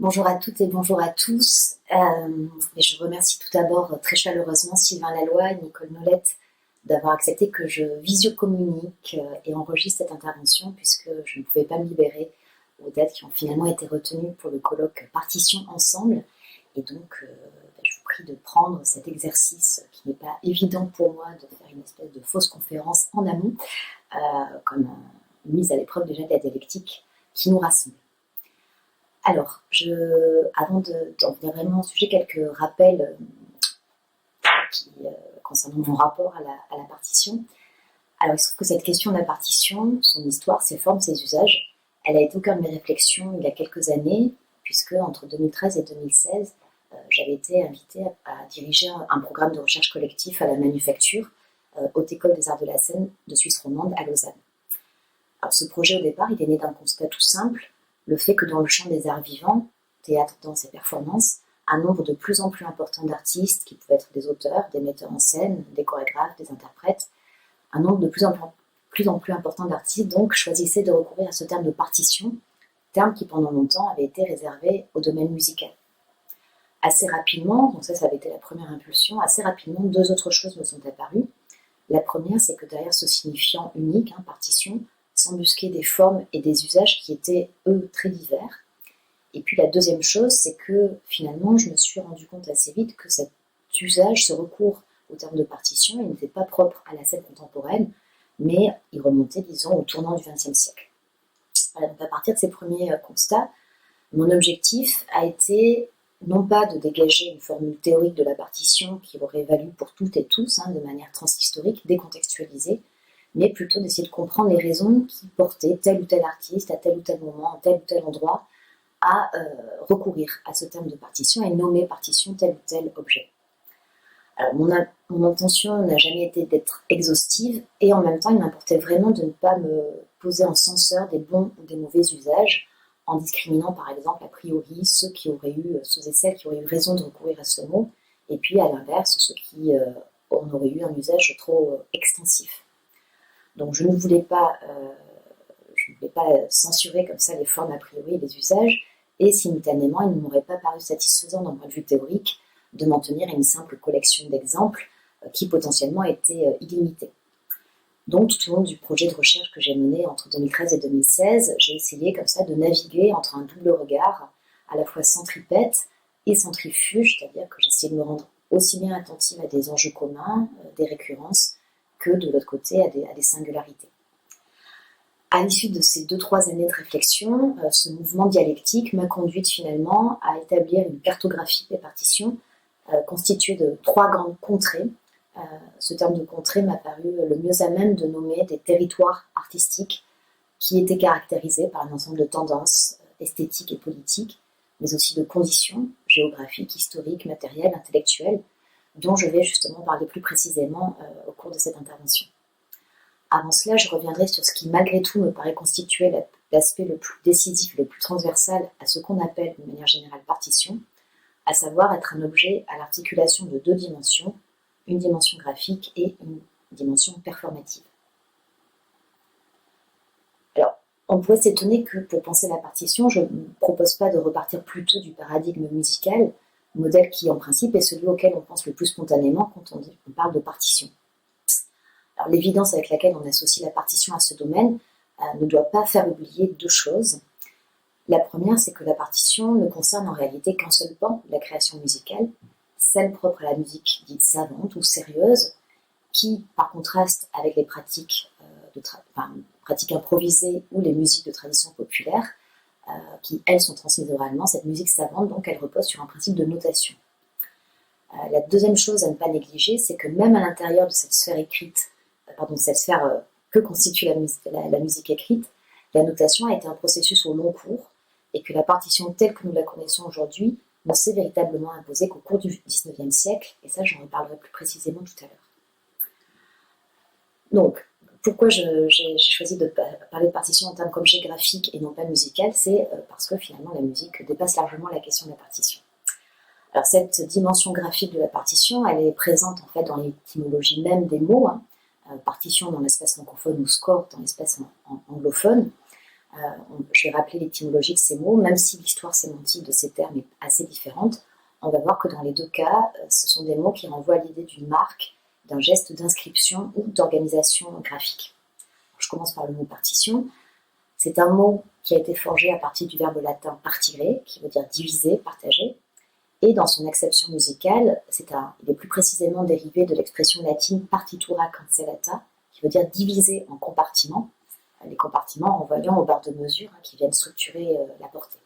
Bonjour à toutes et bonjour à tous. Et je remercie tout d'abord très chaleureusement Sylvain Laloy et Nicole Nolette d'avoir accepté que je visio-communique et enregistre cette intervention puisque je ne pouvais pas me libérer aux dates qui ont finalement été retenues pour le colloque Partition Ensemble. Et donc, je vous prie de prendre cet exercice qui n'est pas évident pour moi de faire une espèce de fausse conférence en amont, comme une mise à l'épreuve déjà de la dialectique qui nous rassemble. Alors, avant d'en venir vraiment au sujet, quelques rappels concernant mon rapport à la partition. Alors, il se trouve que cette question de la partition, son histoire, ses formes, ses usages, elle a été au cœur de mes réflexions il y a quelques années, puisque entre 2013 et 2016, j'avais été invitée à diriger un programme de recherche collectif à la Manufacture, Haute École des Arts de la Scène de Suisse romande à Lausanne. Alors, ce projet, au départ, il est né d'un constat tout simple, le fait que dans le champ des arts vivants, théâtre, danse et performance, un nombre de plus en plus important d'artistes, qui pouvaient être des auteurs, des metteurs en scène, des chorégraphes, des interprètes, un nombre de plus en plus important d'artistes donc choisissaient de recourir à ce terme de partition, terme qui pendant longtemps avait été réservé au domaine musical. Assez rapidement, donc ça avait été la première impulsion, assez rapidement deux autres choses me sont apparues. La première, c'est que derrière ce signifiant unique, partition, s'embusquaient des formes et des usages qui étaient, eux, très divers. Et puis la deuxième chose, c'est que finalement, je me suis rendu compte assez vite que cet usage, ce recours au terme de partition, il n'était pas propre à la scène contemporaine, mais il remontait, disons, au tournant du XXe siècle. Voilà, donc à partir de ces premiers constats, mon objectif a été non pas de dégager une formule théorique de la partition qui aurait valu pour toutes et tous, de manière transhistorique, décontextualisée, mais plutôt d'essayer de comprendre les raisons qui portaient tel ou tel artiste à tel ou tel moment, à tel ou tel endroit, à recourir à ce terme de partition et nommer partition tel ou tel objet. Alors, mon intention n'a jamais été d'être exhaustive et en même temps il m'importait vraiment de ne pas me poser en censeur des bons ou des mauvais usages en discriminant par exemple a priori ceux et celles qui auraient eu raison de recourir à ce mot et puis à l'inverse ceux qui en auraient eu un usage trop extensif. Donc je ne voulais pas censurer comme ça les formes a priori et les usages, et simultanément, il ne m'aurait pas paru satisfaisant d'un point de vue théorique de m'en tenir à une simple collection d'exemples qui potentiellement était illimitée. Donc tout au long du projet de recherche que j'ai mené entre 2013 et 2016, j'ai essayé comme ça de naviguer entre un double regard, à la fois centripète et centrifuge, c'est-à-dire que j'essayais de me rendre aussi bien attentive à des enjeux communs, des récurrences, que de l'autre côté à des singularités. À l'issue de ces 2-3 années de réflexion, ce mouvement dialectique m'a conduite finalement à établir une cartographie des partitions constituée de 3 grandes contrées. Ce terme de contrée m'a paru le mieux à même de nommer des territoires artistiques qui étaient caractérisés par un ensemble de tendances esthétiques et politiques, mais aussi de conditions géographiques, historiques, matérielles, intellectuelles, dont je vais justement parler plus précisément au cours de cette intervention. Avant cela, je reviendrai sur ce qui, malgré tout, me paraît constituer l'aspect le plus décisif, le plus transversal à ce qu'on appelle, de manière générale, partition, à savoir être un objet à l'articulation de 2 dimensions, une dimension graphique et une dimension performative. Alors, on pourrait s'étonner que, pour penser la partition, je ne propose pas de repartir plutôt du paradigme musical, modèle qui, en principe, est celui auquel on pense le plus spontanément quand on parle de partition. Alors, l'évidence avec laquelle on associe la partition à ce domaine ne doit pas faire oublier 2 choses. La première, c'est que la partition ne concerne en réalité qu'un seul pan de la création musicale, celle propre à la musique dite savante ou sérieuse, qui, par contraste avec les pratiques improvisées ou les musiques de tradition populaire, qui, elles, sont transmises oralement, cette musique savante, donc, elle repose sur un principe de notation. La deuxième chose à ne pas négliger, c'est que même à l'intérieur de cette sphère que constitue la musique écrite, la notation a été un processus au long cours et que la partition telle que nous la connaissons aujourd'hui ne s'est véritablement imposée qu'au cours du XIXe siècle, et ça j'en reparlerai plus précisément tout à l'heure. Donc, pourquoi j'ai choisi de parler de partition en termes qu'objet graphique et non pas musical, c'est parce que finalement la musique dépasse largement la question de la partition. Alors cette dimension graphique de la partition, elle est présente en fait dans l'étymologie même des mots, partition dans l'espace francophone ou score dans l'espace anglophone. Je vais rappeler l'étymologie de ces mots, même si l'histoire sémantique de ces termes est assez différente, on va voir que dans les deux cas, ce sont des mots qui renvoient à l'idée d'une marque, d'un geste d'inscription ou d'organisation graphique. Je commence par le mot partition. C'est un mot qui a été forgé à partir du verbe latin partire, qui veut dire diviser, partager. Et dans son acception musicale, il est plus précisément dérivé de l'expression latine partitura cancellata, qui veut dire diviser en compartiments, les compartiments renvoyant aux barres de mesure qui viennent structurer la portée.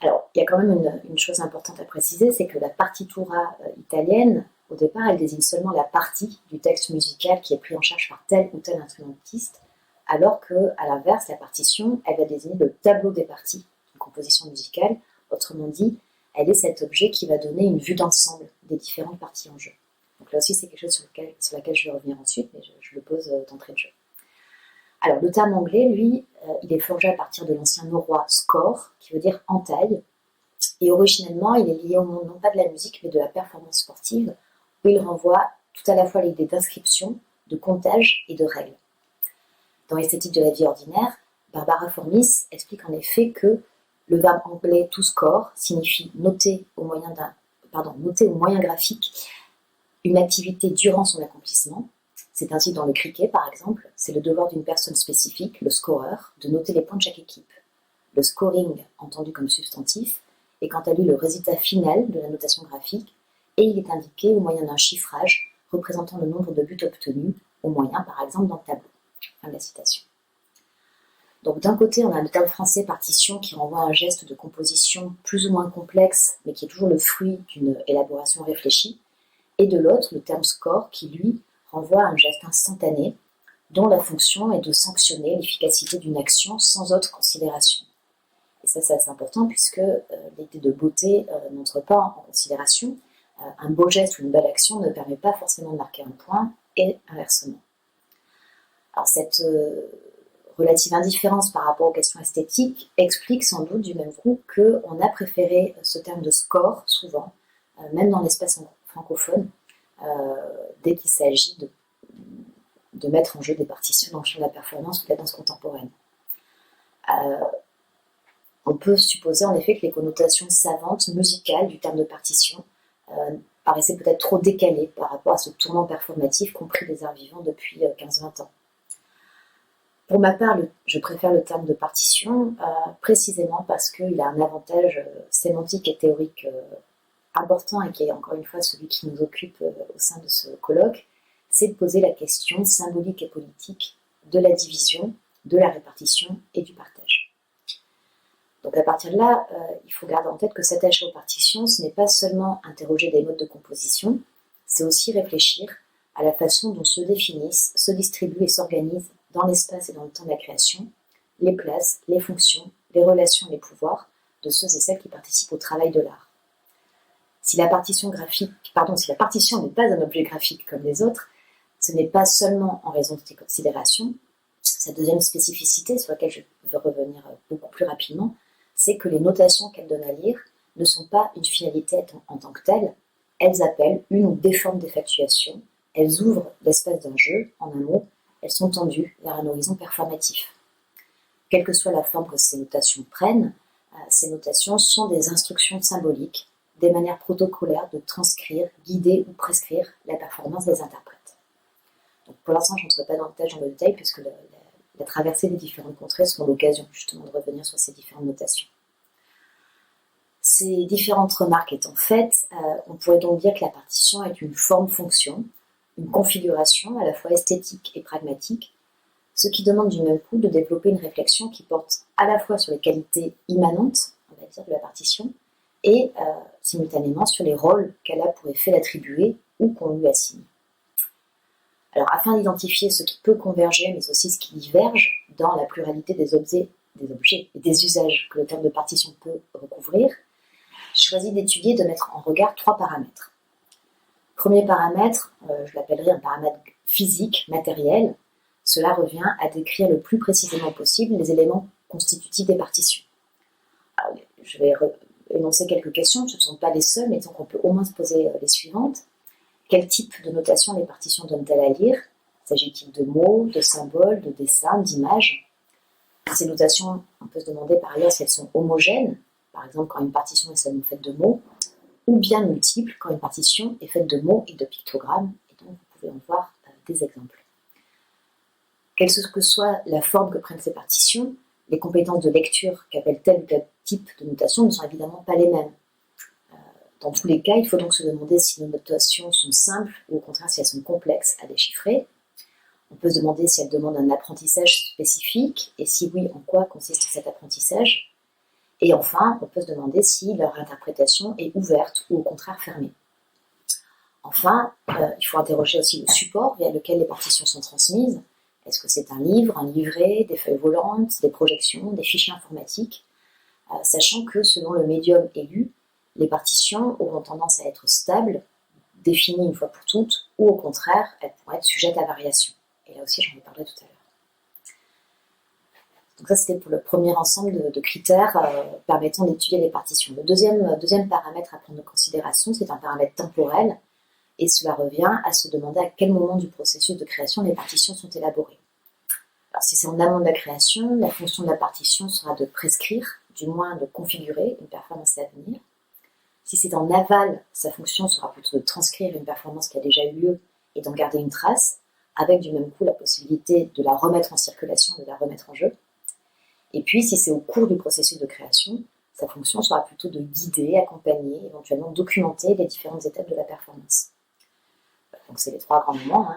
Alors, il y a quand même une chose importante à préciser, c'est que la partitura italienne, au départ, elle désigne seulement la partie du texte musical qui est pris en charge par tel ou tel instrumentiste, alors qu'à l'inverse, la partition, elle va désigner le tableau des parties d'une composition musicale. Autrement dit, elle est cet objet qui va donner une vue d'ensemble des différentes parties en jeu. Donc là aussi, c'est quelque chose sur laquelle je vais revenir ensuite, mais je le pose d'entrée de jeu. Alors, le terme anglais, lui, il est forgé à partir de l'ancien norrois score, qui veut dire entaille, et originellement, il est lié au monde non pas de la musique, mais de la performance sportive, où il renvoie tout à la fois à l'idée d'inscription, de comptage et de règles. Dans l'esthétique de la vie ordinaire, Barbara Formis explique en effet que le verbe anglais to score signifie noter au moyen graphique une activité durant son accomplissement. C'est ainsi dans le cricket, par exemple, c'est le devoir d'une personne spécifique, le scoreur, de noter les points de chaque équipe. Le scoring, entendu comme substantif, est quant à lui le résultat final de la notation graphique, et il est indiqué au moyen d'un chiffrage représentant le nombre de buts obtenus, au moyen, par exemple, dans le tableau. Fin de la citation. Donc d'un côté, on a le terme français partition qui renvoie à un geste de composition plus ou moins complexe, mais qui est toujours le fruit d'une élaboration réfléchie, et de l'autre, le terme score qui, lui, renvoie à un geste instantané, dont la fonction est de sanctionner l'efficacité d'une action sans autre considération. Et ça, c'est assez important puisque l'idée de beauté n'entre pas en considération. Un beau geste ou une belle action ne permet pas forcément de marquer un point, et inversement. Alors cette relative indifférence par rapport aux questions esthétiques explique sans doute du même coup qu'on a préféré ce terme de score souvent, même dans l'espace francophone, dès qu'il s'agit de mettre en jeu des partitions dans le champ de la performance ou de la danse contemporaine. On peut supposer en effet que les connotations savantes, musicales du terme de partition paraissaient peut-être trop décalées par rapport à ce tournant performatif compris des arts vivants depuis 15-20 ans. Pour ma part, je préfère le terme de partition précisément parce qu'il a un avantage sémantique et théorique important et qui est encore une fois celui qui nous occupe au sein de ce colloque, c'est de poser la question symbolique et politique de la division, de la répartition et du partage. Donc à partir de là, il faut garder en tête que s'attacher aux partitions, ce n'est pas seulement interroger des modes de composition, c'est aussi réfléchir à la façon dont se définissent, se distribuent et s'organisent dans l'espace et dans le temps de la création, les places, les fonctions, les relations et les pouvoirs de ceux et celles qui participent au travail de l'art. Si la partition n'est pas un objet graphique comme les autres, ce n'est pas seulement en raison de ces considérations. Sa deuxième spécificité, sur laquelle je vais revenir beaucoup plus rapidement, c'est que les notations qu'elle donne à lire ne sont pas une finalité en tant que telle, elles appellent une ou des formes d'effectuation, elles ouvrent l'espace d'un jeu, en un mot, elles sont tendues vers un horizon performatif. Quelle que soit la forme que ces notations prennent, ces notations sont des instructions symboliques, des manières protocolaires de transcrire, guider ou prescrire la performance des interprètes. Donc pour l'instant, je n'entrerai pas davantage dans le détail puisque la traversée des différentes contrées seront l'occasion justement de revenir sur ces différentes notations. Ces différentes remarques étant faites, on pourrait donc dire que la partition est une forme-fonction, une configuration à la fois esthétique et pragmatique, ce qui demande du même coup de développer une réflexion qui porte à la fois sur les qualités immanentes, on va dire, de la partition, et simultanément sur les rôles qu'elle a pour effet d'attribuer ou qu'on lui assigne. Alors, afin d'identifier ce qui peut converger, mais aussi ce qui diverge dans la pluralité des objets et des usages que le terme de partition peut recouvrir, j'ai choisi d'étudier et de mettre en regard 3 paramètres. Premier paramètre, je l'appellerai un paramètre physique, matériel. Cela revient à décrire le plus précisément possible les éléments constitutifs des partitions. Alors, je vais énoncer quelques questions, ce ne sont pas les seules, mais donc on peut au moins se poser les suivantes. Quel type de notation les partitions donnent-elles à lire? S'agit-il de mots, de symboles, de dessins, d'images? Ces notations, on peut se demander par ailleurs si elles sont homogènes, par exemple quand une partition est seulement faite de mots, ou bien multiples quand une partition est faite de mots et de pictogrammes, et donc vous pouvez en voir des exemples. Quelle que soit la forme que prennent ces partitions, les compétences de lecture qu'appelle tel ou tel type de notation ne sont évidemment pas les mêmes. Dans tous les cas, il faut donc se demander si nos notations sont simples ou au contraire si elles sont complexes à déchiffrer. On peut se demander si elles demandent un apprentissage spécifique et si oui, en quoi consiste cet apprentissage. Et enfin, on peut se demander si leur interprétation est ouverte ou au contraire fermée. Enfin, il faut interroger aussi le support via lequel les partitions sont transmises. Est-ce que c'est un livre, un livret, des feuilles volantes, des projections, des fichiers informatiques, sachant que selon le médium élu, les partitions auront tendance à être stables, définies une fois pour toutes, ou au contraire, elles pourront être sujettes à variation. Et là aussi, j'en ai parlé tout à l'heure. Donc ça, c'était pour le premier ensemble de critères permettant d'étudier les partitions. Le deuxième paramètre à prendre en considération, c'est un paramètre temporel, et cela revient à se demander à quel moment du processus de création les partitions sont élaborées. Alors, si c'est en amont de la création, la fonction de la partition sera de prescrire, du moins de configurer une performance à venir. Si c'est en aval, sa fonction sera plutôt de transcrire une performance qui a déjà eu lieu et d'en garder une trace, avec du même coup la possibilité de la remettre en circulation, de la remettre en jeu. Et puis, si c'est au cours du processus de création, sa fonction sera plutôt de guider, accompagner, éventuellement documenter les différentes étapes de la performance. Donc c'est les trois grands moments,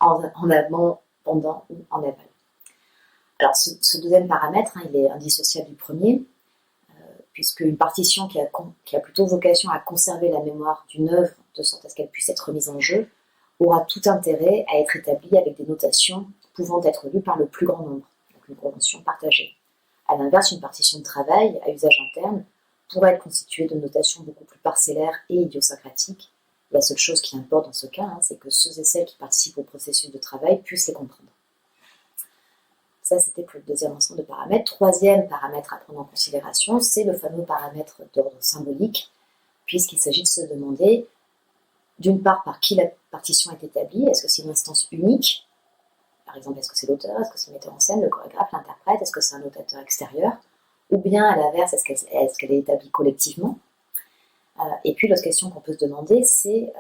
en avant, pendant ou en aval. Alors ce deuxième paramètre, il est indissociable du premier, puisque une partition qui a plutôt vocation à conserver la mémoire d'une œuvre de sorte à ce qu'elle puisse être remise en jeu, aura tout intérêt à être établie avec des notations pouvant être lues par le plus grand nombre, donc une convention partagée. A l'inverse, une partition de travail à usage interne pourrait être constituée de notations beaucoup plus parcellaires et idiosyncratiques. La seule chose qui importe dans ce cas, c'est que ceux et celles qui participent au processus de travail puissent les comprendre. Ça, c'était pour le deuxième ensemble de paramètres. Troisième paramètre à prendre en considération, c'est le fameux paramètre d'ordre symbolique, puisqu'il s'agit de se demander, d'une part, par qui la partition est établie. Est-ce que c'est une instance unique? Par exemple, est-ce que c'est l'auteur? Est-ce que c'est le metteur en scène, le chorégraphe, l'interprète? Est-ce que c'est un notateur extérieur? Ou bien, à l'inverse, est-ce qu'elle est établie collectivement? Et puis l'autre question qu'on peut se demander, c'est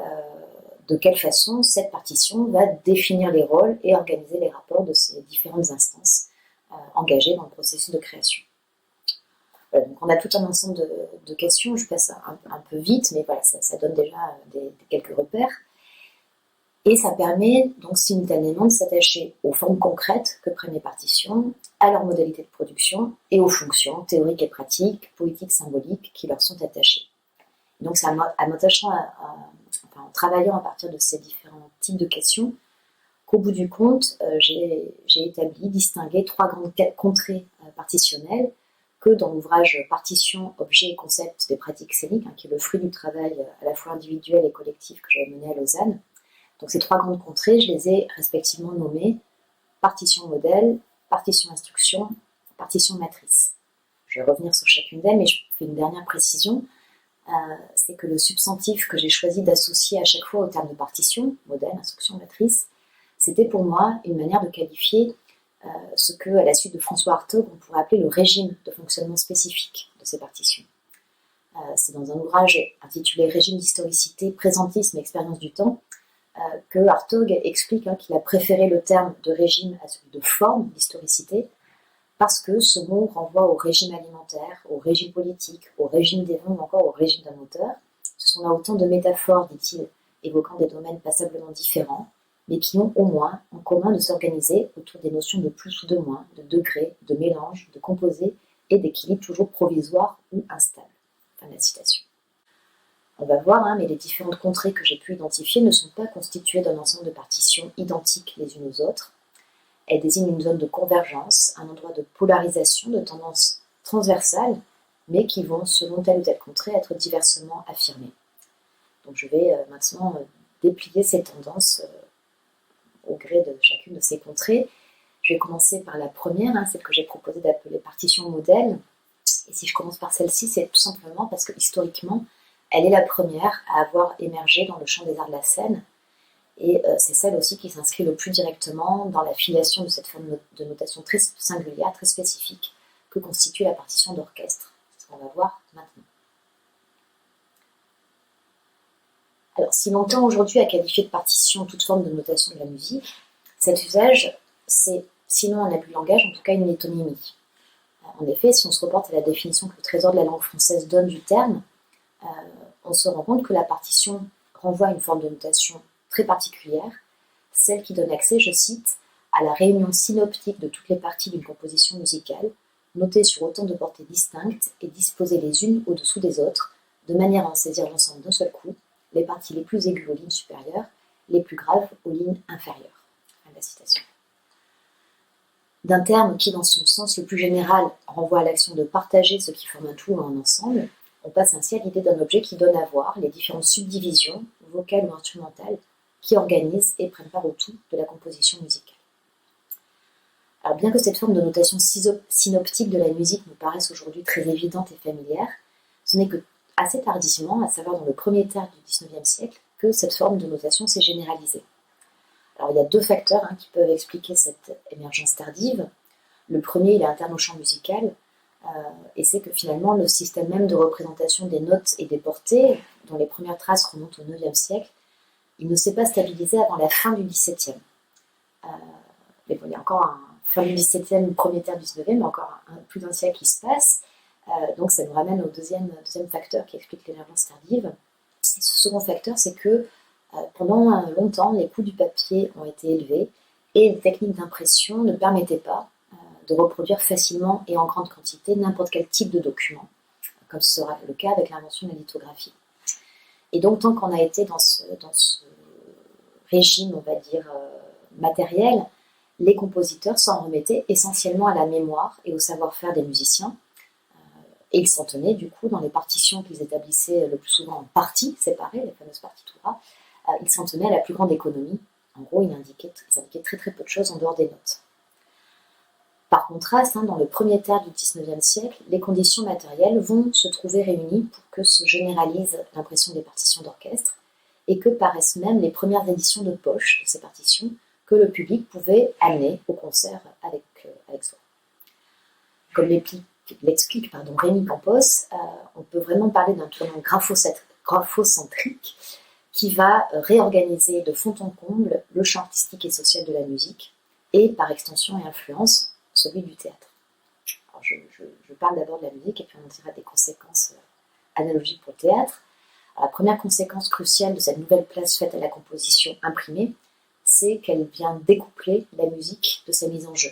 de quelle façon cette partition va définir les rôles et organiser les rapports de ces différentes instances engagées dans le processus de création. Voilà, donc on a tout un ensemble de questions, je passe un peu vite, mais voilà, ça donne déjà quelques repères. Et ça permet donc simultanément de s'attacher aux formes concrètes que prennent les partitions, à leurs modalités de production et aux fonctions théoriques et pratiques, poétiques, symboliques qui leur sont attachées. Donc c'est en travaillant à partir de ces différents types de questions qu'au bout du compte, j'ai établi, distingué trois grandes contrées partitionnelles que dans l'ouvrage Partition, objet et concept des pratiques scéniques, qui est le fruit du travail à la fois individuel et collectif que j'avais mené à Lausanne. Donc ces trois grandes contrées, je les ai respectivement nommées partition modèle, partition instruction, partition matrice. Je vais revenir sur chacune d'elles, mais je fais une dernière précision. C'est que le substantif que j'ai choisi d'associer à chaque fois au terme de partition, modèle, instruction, matrice, c'était pour moi une manière de qualifier ce que, à la suite de François Hartog, on pourrait appeler le régime de fonctionnement spécifique de ces partitions. C'est dans un ouvrage intitulé Régime d'historicité, présentisme et expérience du temps que Hartog explique qu'il a préféré le terme de régime à celui de forme d'historicité, parce que ce mot renvoie au régime alimentaire, au régime politique, au régime des vins ou encore au régime d'un auteur. Ce sont là autant de métaphores, dit-il, évoquant des domaines passablement différents, mais qui ont au moins en commun de s'organiser autour des notions de plus ou de moins, de degré, de mélange, de composé et d'équilibre toujours provisoire ou instable. Fin de la citation. On va voir, mais les différentes contrées que j'ai pu identifier ne sont pas constituées d'un ensemble de partitions identiques les unes aux autres. Elles désignent une zone de convergence, un endroit de polarisation, de tendance transversale, mais qui vont, selon telle ou telle contrée, être diversement affirmées. Donc je vais maintenant déplier ces tendances au gré de chacune de ces contrées. Je vais commencer par la première, celle que j'ai proposé d'appeler partition modèle. Et si je commence par celle-ci, c'est tout simplement parce que historiquement, elle est la première à avoir émergé dans le champ des arts de la scène. Et c'est celle aussi qui s'inscrit le plus directement dans la filiation de cette forme de notation très singulière, très spécifique, que constitue la partition d'orchestre. C'est ce qu'on va voir maintenant. Alors, si l'on tend aujourd'hui à qualifier de partition toute forme de notation de la musique, cet usage, c'est, sinon un abus de langage, en tout cas une métonymie. En effet, si on se reporte à la définition que le Trésor de la langue française donne du terme, on se rend compte que la partition renvoie à une forme de notation très particulière, celle qui donne accès, je cite, à la réunion synoptique de toutes les parties d'une composition musicale, notées sur autant de portées distinctes et disposées les unes au-dessous des autres, de manière à en saisir l'ensemble d'un seul coup, les parties les plus aiguës aux lignes supérieures, les plus graves aux lignes inférieures. Fin de la citation. D'un terme qui, dans son sens le plus général, renvoie à l'action de partager ce qui forme un tout ou un ensemble, on passe ainsi à l'idée d'un objet qui donne à voir les différentes subdivisions, vocales ou instrumentales, qui organisent et prennent part au tout de la composition musicale. Alors bien que cette forme de notation synoptique de la musique nous paraisse aujourd'hui très évidente et familière, ce n'est que assez tardivement, à savoir dans le premier tiers du XIXe siècle, que cette forme de notation s'est généralisée. Alors il y a deux facteurs qui peuvent expliquer cette émergence tardive. Le premier, il est interne au champ musical, et c'est que finalement le système même de représentation des notes et des portées, dont les premières traces remontent au IXe siècle, il ne s'est pas stabilisé avant la fin du XVIIe. Mais bon, il y a encore fin du XVIIe, premier tiers du XIXe, mais encore plus d'un siècle qui se passe. Donc ça nous ramène au deuxième facteur qui explique l'émergence tardive. Et ce second facteur, c'est que pendant longtemps, les coûts du papier ont été élevés et les techniques d'impression ne permettaient pas de reproduire facilement et en grande quantité n'importe quel type de document, comme ce sera le cas avec l'invention de la lithographie. Et donc, tant qu'on a été dans ce régime, on va dire, matériel, les compositeurs s'en remettaient essentiellement à la mémoire et au savoir-faire des musiciens. Et ils s'en tenaient, du coup, dans les partitions qu'ils établissaient le plus souvent en parties séparées, les fameuses partituras, ils s'en tenaient à la plus grande économie. En gros, ils indiquaient très très peu de choses en dehors des notes. Par contraste, dans le premier tiers du XIXe siècle, les conditions matérielles vont se trouver réunies pour que se généralise l'impression des partitions d'orchestre et que paraissent même les premières éditions de poche de ces partitions que le public pouvait amener au concert avec soi. Comme l'explique Rémi Campos, on peut vraiment parler d'un tournant graphocentrique qui va réorganiser de fond en comble le champ artistique et social de la musique et, par extension et influence, celui du théâtre. Alors je parle d'abord de la musique et puis on en tirera des conséquences analogiques pour le théâtre. Alors, la première conséquence cruciale de cette nouvelle place faite à la composition imprimée, c'est qu'elle vient découpler la musique de sa mise en jeu.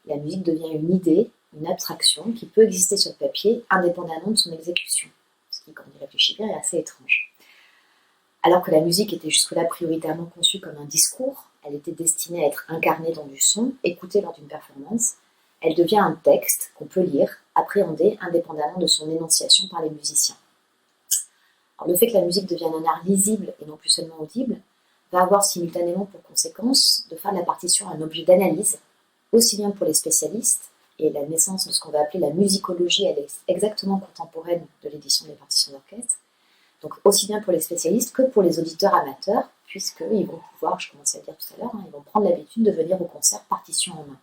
La musique devient une idée, une abstraction qui peut exister sur le papier indépendamment de son exécution, ce qui, quand on y réfléchit bien, est assez étrange. Alors que la musique était jusque-là prioritairement conçue comme un discours, elle était destinée à être incarnée dans du son, écoutée lors d'une performance, elle devient un texte qu'on peut lire, appréhender indépendamment de son énonciation par les musiciens. Alors, le fait que la musique devienne un art lisible et non plus seulement audible va avoir simultanément pour conséquence de faire de la partition un objet d'analyse, aussi bien pour les spécialistes, et la naissance de ce qu'on va appeler la musicologie, elle est exactement contemporaine de l'édition des partitions d'orchestre, donc aussi bien pour les spécialistes que pour les auditeurs amateurs, puisqu'ils vont pouvoir, je commençais à le dire tout à l'heure, ils vont prendre l'habitude de venir au concert partition en main.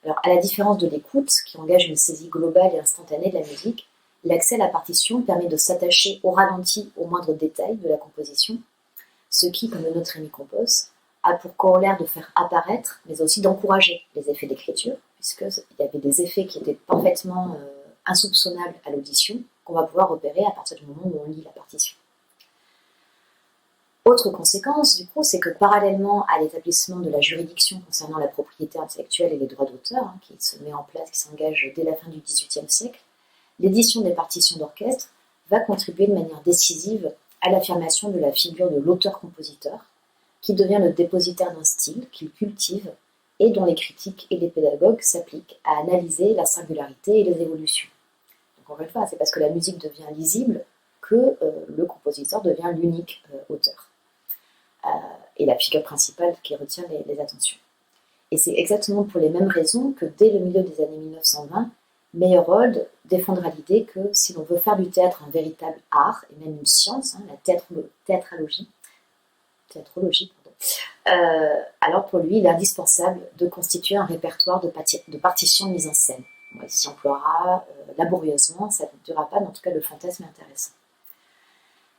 Alors, à la différence de l'écoute, qui engage une saisie globale et instantanée de la musique, l'accès à la partition permet de s'attacher au ralenti, aux moindres détails de la composition, ce qui, comme le note Rémi Campos, a pour corollaire de faire apparaître, mais aussi d'encourager les effets d'écriture, puisqu'il y avait des effets qui étaient parfaitement insoupçonnables à l'audition, qu'on va pouvoir repérer à partir du moment où on lit la partition. Autre conséquence, du coup, c'est que parallèlement à l'établissement de la juridiction concernant la propriété intellectuelle et les droits d'auteur, qui se met en place, qui s'engage dès la fin du XVIIIe siècle, l'édition des partitions d'orchestre va contribuer de manière décisive à l'affirmation de la figure de l'auteur-compositeur, qui devient le dépositaire d'un style qu'il cultive et dont les critiques et les pédagogues s'appliquent à analyser la singularité et les évolutions. Donc encore une fois, c'est parce que la musique devient lisible que le compositeur devient l'unique auteur et la figure principale qui retient les attentions. Et c'est exactement pour les mêmes raisons que dès le milieu des années 1920, Meyerhold défendra l'idée que si l'on veut faire du théâtre un véritable art, et même une science, la théâtrologie, théatrologie, alors pour lui, il est indispensable de constituer un répertoire de partitions mises en scène. Il s'y emploiera laborieusement, ça ne durera pas, mais en tout cas le fantasme est intéressant.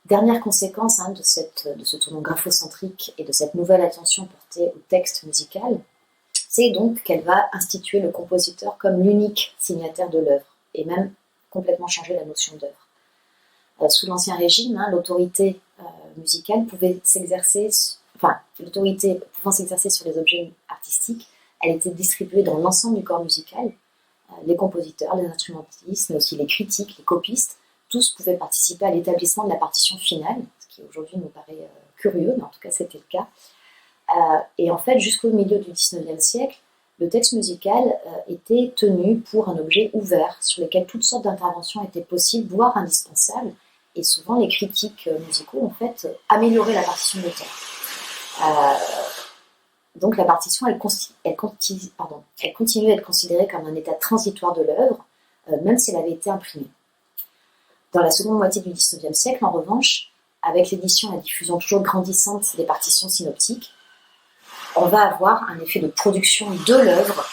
Dernière conséquence de ce tournant graphocentrique et de cette nouvelle attention portée au texte musical, c'est donc qu'elle va instituer le compositeur comme l'unique signataire de l'œuvre, et même complètement changer la notion d'œuvre. Sous l'Ancien Régime, l'autorité musicale pouvait s'exercer, l'autorité pouvant s'exercer sur les objets artistiques, elle était distribuée dans l'ensemble du corps musical. Les compositeurs, les instrumentistes, mais aussi les critiques, les copistes, tous pouvaient participer à l'établissement de la partition finale, ce qui aujourd'hui nous paraît curieux, mais en tout cas c'était le cas. Et en fait, jusqu'au milieu du XIXe siècle, le texte musical était tenu pour un objet ouvert, sur lequel toutes sortes d'interventions étaient possibles, voire indispensables, et souvent les critiques musicaux ont en fait amélioré la partition de l'auteur. Donc la partition, elle continue à être considérée comme un état transitoire de l'œuvre, même si elle avait été imprimée. Dans la seconde moitié du XIXe siècle, en revanche, avec l'édition et la diffusion toujours grandissante des partitions synoptiques, on va avoir un effet de production de l'œuvre,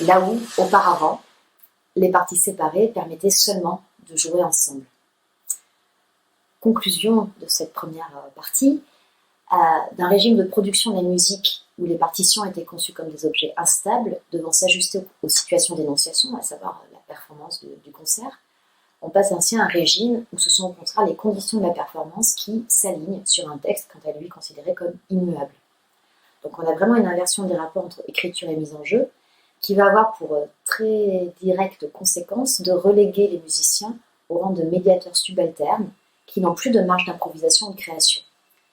là où, auparavant, les parties séparées permettaient seulement de jouer ensemble. Conclusion de cette première partie, d'un régime de production de la musique où les partitions étaient conçues comme des objets instables, devant s'ajuster aux situations d'énonciation, à savoir la performance du concert, on passe ainsi à un régime où ce sont au contraire les conditions de la performance qui s'alignent sur un texte quant à lui considéré comme immuable. Donc on a vraiment une inversion des rapports entre écriture et mise en jeu qui va avoir pour très directe conséquence de reléguer les musiciens au rang de médiateurs subalternes qui n'ont plus de marge d'improvisation ou de création.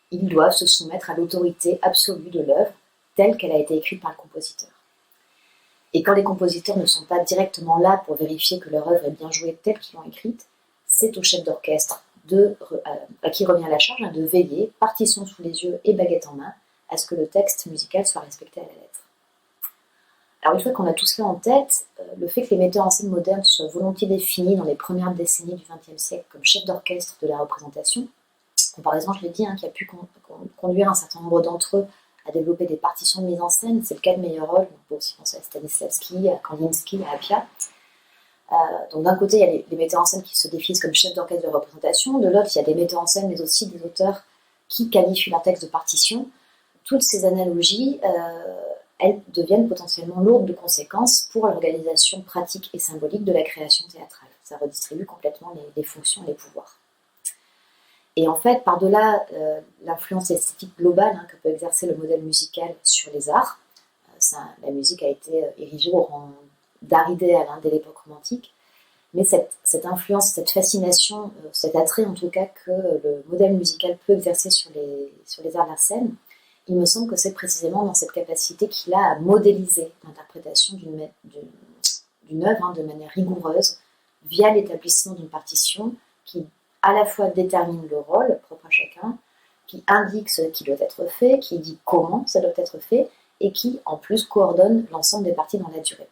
Ils doivent se soumettre à l'autorité absolue de l'œuvre telle qu'elle a été écrite par le compositeur. Et quand les compositeurs ne sont pas directement là pour vérifier que leur œuvre est bien jouée telle qu'ils l'ont écrite, c'est au chef d'orchestre à qui revient la charge de veiller, partition sous les yeux et baguette en main, à ce que le texte musical soit respecté à la lettre. Alors une fois qu'on a tout cela en tête, le fait que les metteurs en scène modernes soient volontiers définis dans les premières décennies du XXe siècle comme chefs d'orchestre de la représentation, comparaison, je l'ai dit, qui a pu conduire un certain nombre d'entre eux à développer des partitions de mise en scène. C'est le cas de Meyerhold, on peut aussi penser à Stanislavski, à Kandinsky, à Appia. Donc d'un côté, il y a les metteurs en scène qui se définissent comme chefs d'orchestre de représentation, de l'autre, il y a des metteurs en scène, mais aussi des auteurs qui qualifient leur texte de partition. Toutes ces analogies, elles deviennent potentiellement lourdes de conséquences pour l'organisation pratique et symbolique de la création théâtrale. Ça redistribue complètement les fonctions et les pouvoirs. Et en fait, par-delà l'influence esthétique globale que peut exercer le modèle musical sur les arts, la musique a été érigée au rang d'art idéal dès l'époque romantique, mais cette influence, cette fascination, cet attrait en tout cas que le modèle musical peut exercer sur les arts de la scène, il me semble que c'est précisément dans cette capacité qu'il a à modéliser l'interprétation d'une œuvre de manière rigoureuse via l'établissement d'une partition qui à la fois détermine le rôle propre à chacun, qui indique ce qui doit être fait, qui dit comment ça doit être fait, et qui, en plus, coordonne l'ensemble des parties dans la durée.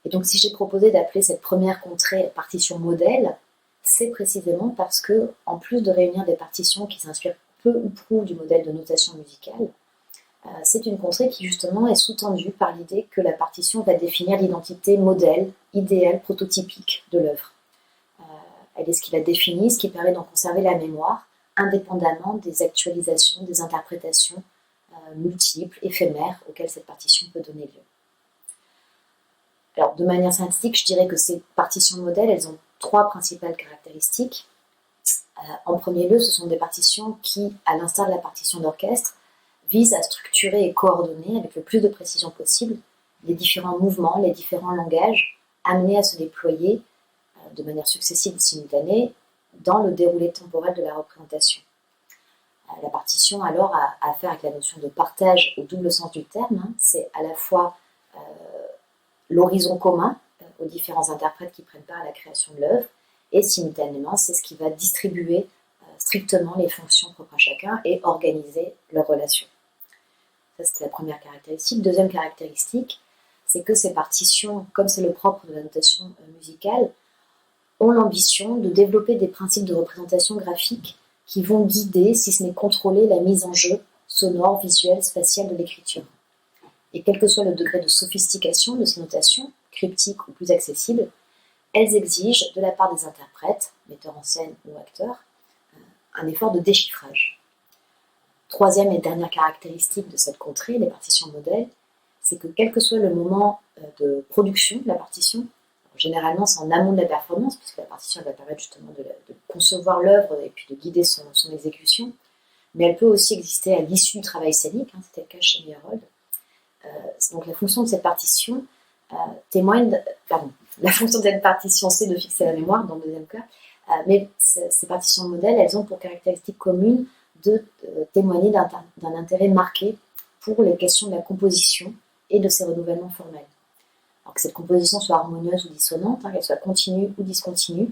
Et donc, si j'ai proposé d'appeler cette première contrée partition modèle, c'est précisément parce que, en plus de réunir des partitions qui s'inspirent peu ou prou du modèle de notation musicale, c'est une contrée qui, justement, est sous-tendue par l'idée que la partition va définir l'identité modèle, idéale, prototypique de l'œuvre. Elle est ce qui la définit, ce qui permet d'en conserver la mémoire, indépendamment des actualisations, des interprétations multiples, éphémères, auxquelles cette partition peut donner lieu. Alors, de manière synthétique, je dirais que ces partitions modèles, elles ont trois principales caractéristiques. En premier lieu, ce sont des partitions qui, à l'instar de la partition d'orchestre, visent à structurer et coordonner avec le plus de précision possible les différents mouvements, les différents langages amenés à se déployer de manière successive et simultanée dans le déroulé temporel de la représentation. La partition, alors, a affaire avec la notion de partage au double sens du terme. C'est à la fois l'horizon commun aux différents interprètes qui prennent part à la création de l'œuvre, et simultanément, c'est ce qui va distribuer strictement les fonctions propres à chacun et organiser leurs relations. Ça, c'était la première caractéristique. Deuxième caractéristique, c'est que ces partitions, comme c'est le propre de la notation musicale, ont l'ambition de développer des principes de représentation graphique qui vont guider, si ce n'est contrôler, la mise en jeu sonore, visuelle, spatiale de l'écriture. Et quel que soit le degré de sophistication de ces notations, cryptiques ou plus accessibles, elles exigent de la part des interprètes, metteurs en scène ou acteurs, un effort de déchiffrage. Troisième et dernière caractéristique de cette contrée, les partitions modèles, c'est que quel que soit le moment de production de la partition, généralement c'est en amont de la performance, puisque la partition va permettre justement de concevoir l'œuvre et puis de guider son exécution, mais elle peut aussi exister à l'issue du travail scénique, c'était le cas chez Meyerhold. Donc la fonction de cette partition la fonction de cette partition, c'est de fixer la mémoire dans le deuxième cas, mais ces partitions modèles, elles ont pour caractéristique commune de témoigner d'un intérêt marqué pour les questions de la composition et de ses renouvellements formels. Alors que cette composition soit harmonieuse ou dissonante, qu'elle soit continue ou discontinue,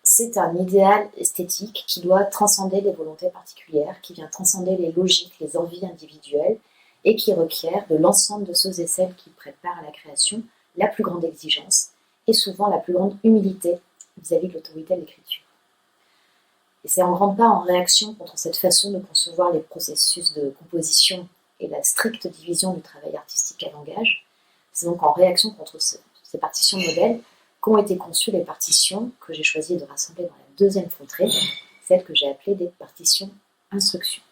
c'est un idéal esthétique qui doit transcender les volontés particulières, qui vient transcender les logiques, les envies individuelles, et qui requiert de l'ensemble de ceux et celles qui prêtent part à la création la plus grande exigence et souvent la plus grande humilité vis-à-vis de l'autorité de l'écriture. Et c'est en grande part en réaction contre cette façon de concevoir les processus de composition et la stricte division du travail artistique à langage, c'est donc en réaction contre ces partitions modèles qu'ont été conçues les partitions que j'ai choisi de rassembler dans la deuxième contrée, celle que j'ai appelée des partitions instructions.